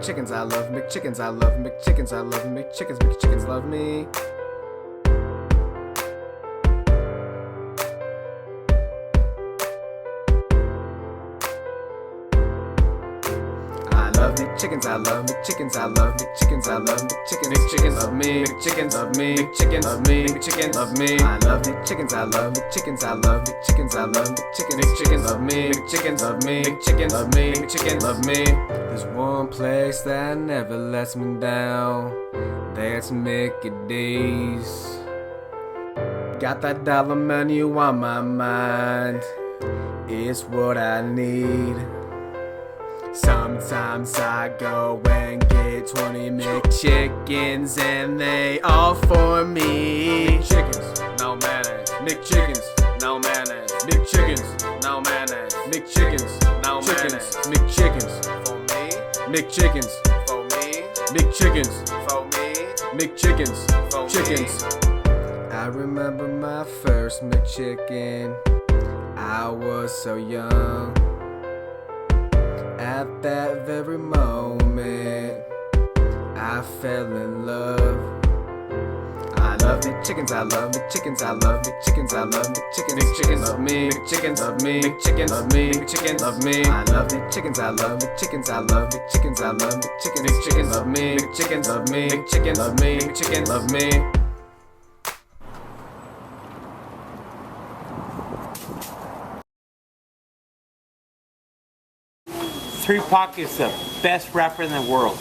McChickens, I love McChickens, I love McChickens, I love McChickens, McChickens love me. I love McChickens, I love McChickens, I love McChickens, I love McChickens, McChickens love me, McChickens love me, McChickens love me, McChickens love me. I love McChickens, I love McChickens, I love McChickens, I love McChickens, McChickens love me, McChickens love me, McChickens love me, McChickens love me. There's one place that never lets me down, that's Mickey D's. Got that dollar menu on my mind, it's what I need. Sometimes I go and get 20 McChickens and they all for me. McChickens, no mayonnaise. McChickens, no mayonnaise. McChickens, no mayonnaise. McChickens, no mayonnaise. McChickens, for me. McChickens, for me. McChickens, for me. McChickens, for chickens. I remember my first McChicken, I was so young. At that very moment, I fell in love. I love McChickens, I love McChickens, I love McChickens, I love McChickens. McChickens love me, McChickens love me, McChickens love me, McChickens love me. I love McChickens, I love McChickens, I love McChickens, I love McChickens. McChickens love me, McChickens love me, McChickens love me, McChickens love me. Three Pockets, the best rapper in the world.